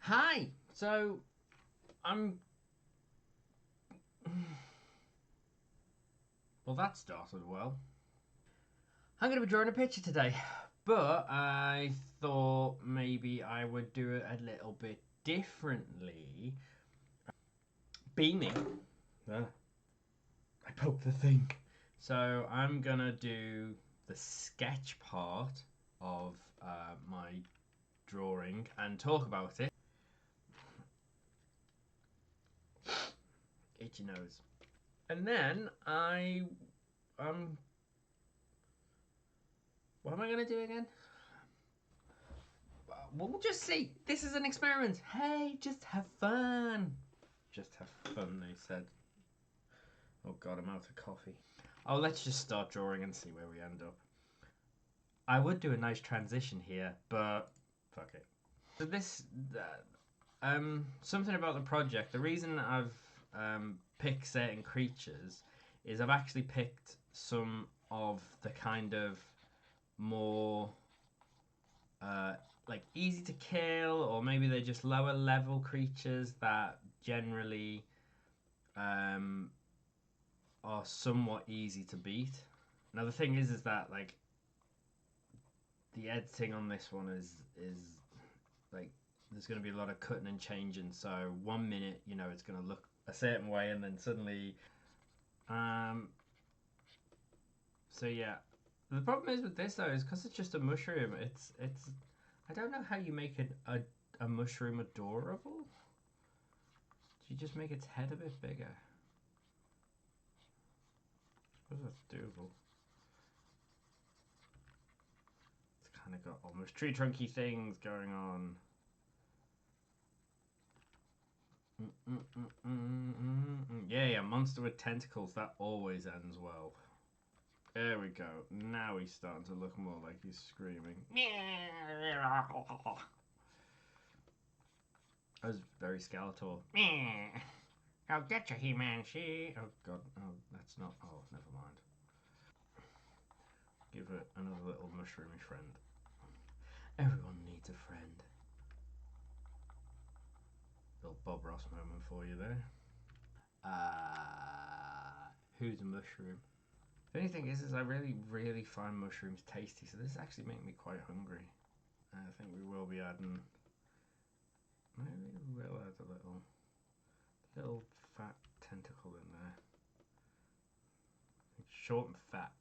Hi! So, I'm... Well, that started well. I'm going to be drawing a picture today, but I thought maybe I would do it a little bit differently. Beaming. Ah, I poked the thing. So, I'm going to do the sketch part of my drawing and talk about it. Itchy nose. And then what am I going to do again? We'll just see. This is an experiment. Hey, just have fun. Just have fun, they said. Oh god, I'm out of coffee. Oh, let's just start drawing and see where we end up. I would do a nice transition here, but fuck it. So this, something about the project. The reason I've picked certain creatures is I've actually picked some of the kind of more like easy to kill, or maybe they're just lower level creatures that generally are somewhat easy to beat. Now the thing is that like the editing on this one is like there's going to be a lot of cutting and changing. So 1 minute, you know, it's going to look a certain way, and then suddenly, so yeah. The problem is with this though is because it's just a mushroom. It's I don't know how you make it a mushroom adorable. Do you just make its head a bit bigger? I suppose that's doable. It's kind of got almost tree trunky things going on. Yeah, monster with tentacles. That always ends well. There we go. Now he's starting to look more like he's screaming. That was very skeletal. I'll get you, He-Man. Oh god. Oh, that's not. Oh, never mind. Give it another little mushroomy friend. Everyone needs a friend. Little Bob Ross moment for you there. Who's a mushroom? The only thing is I really find mushrooms tasty, so this actually makes me quite hungry. I think we will be adding. Maybe we will add a little fat tentacle in there. Short and fat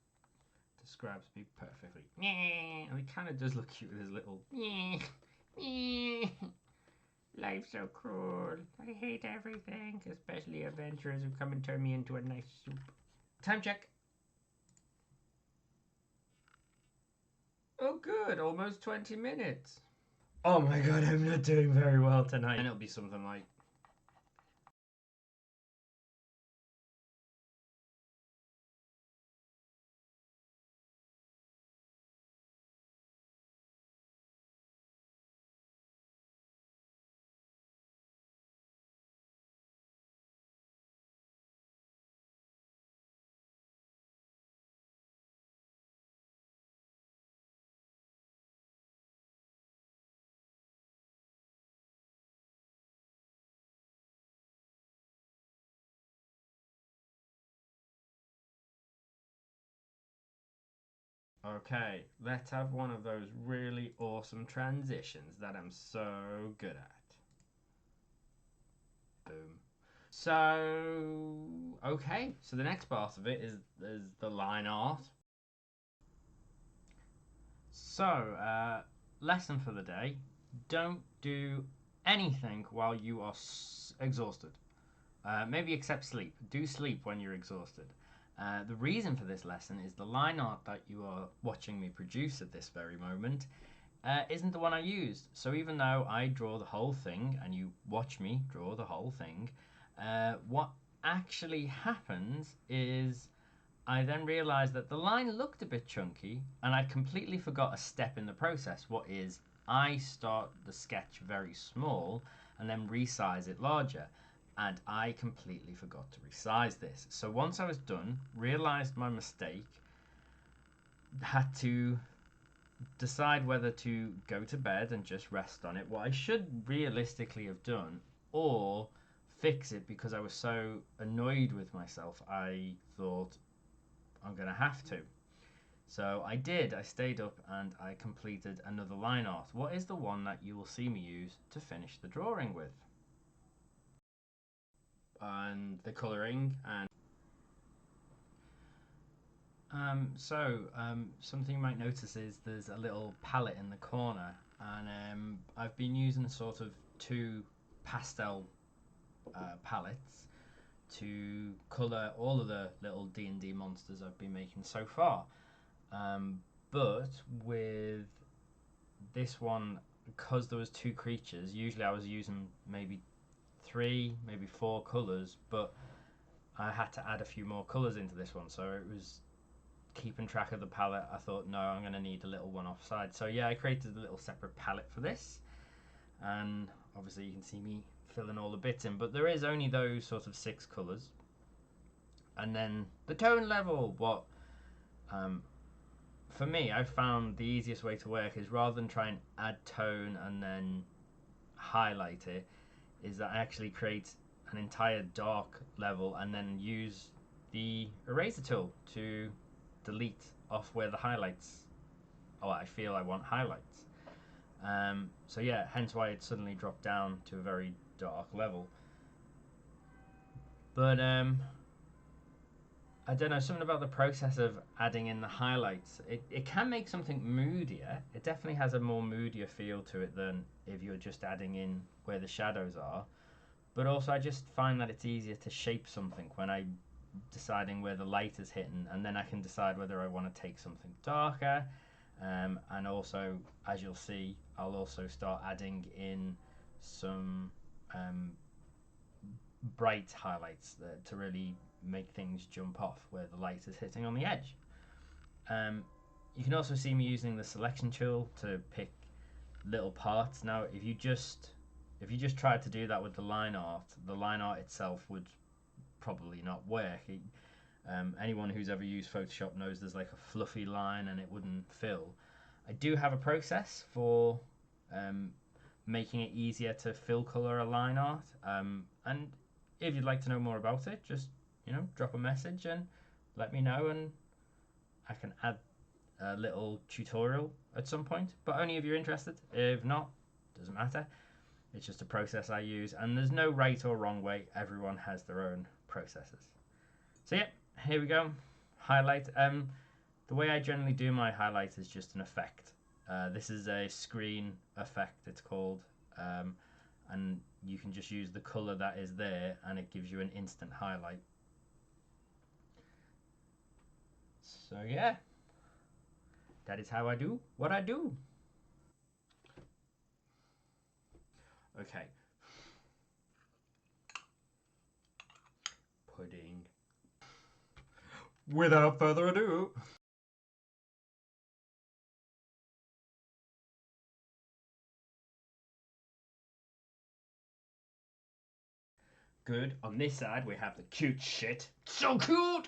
describes me perfectly. And he kind of does look cute with his little. Life's so cruel. I hate everything, especially adventurers who come and turn me into a nice soup. Time check. Oh, good. Almost 20 minutes. Oh my god, I'm not doing very well tonight. And it'll be something like. Okay, let's have one of those really awesome transitions that I'm so good at. Boom. So, okay, so the next part of it is the line art. So, lesson for the day. Don't do anything while you are exhausted. Maybe except sleep. Do sleep when you're exhausted. The reason for this lesson is the line art that you are watching me produce at this very moment isn't the one I used. So even though I draw the whole thing and you watch me draw the whole thing, what actually happens is I then realised that the line looked a bit chunky and I completely forgot a step in the process. What is, I start the sketch very small and then resize it larger. And I completely forgot to resize this. So once I was done, realised my mistake, had to decide whether to go to bed and just rest on it, what I should realistically have done, or fix it because I was so annoyed with myself. I thought I'm going to have to. So I did. I stayed up and I completed another line art. What is the one that you will see me use to finish the drawing with? And the colouring and something you might notice is there's a little palette in the corner, and I've been using sort of two pastel palettes to colour all of the little D&D monsters I've been making so far. But with this one, because there was two creatures, usually I was using maybe three, maybe four colours, but I had to add a few more colours into this one, so it was keeping track of the palette. I thought, no, I'm going to need a little one offside. So yeah, I created a little separate palette for this, and obviously you can see me filling all the bits in, but there is only those sort of six colours. And then the tone level, what for me, I found the easiest way to work is rather than try and add tone and then highlight it, is that I actually create an entire dark level and then use the eraser tool to delete off where the highlights, or I feel I want highlights. So yeah, hence why it suddenly dropped down to a very dark level. But I don't know, something about the process of adding in the highlights. It can make something moodier. It definitely has a more moodier feel to it than if you're just adding in where the shadows are. But also, I just find that it's easier to shape something when I'm deciding where the light is hitting, and then I can decide whether I want to take something darker. And also, as you'll see, I'll also start adding in some bright highlights to really make things jump off where the light is hitting on the edge. Um, you can also see me using the selection tool to pick little parts. Now, if you just tried to do that with the line art itself would probably not work. Anyone who's ever used Photoshop knows there's like a fluffy line and it wouldn't fill. I do have a process for um, making it easier to fill color a line art. And if you'd like to know more about it, just drop a message and let me know, and I can add a little tutorial at some point. But only if you're interested. If not, doesn't matter. It's just a process I use, and there's no right or wrong way. Everyone has their own processes. So yeah, here we go. Highlight. The way I generally do my highlight is just an effect. This is a screen effect, it's called, and you can just use the color that is there, and it gives you an instant highlight. So yeah, that is how I do what I do. Okay. Pudding. Without further ado. Good. On this side, we have the cute shit. So cute!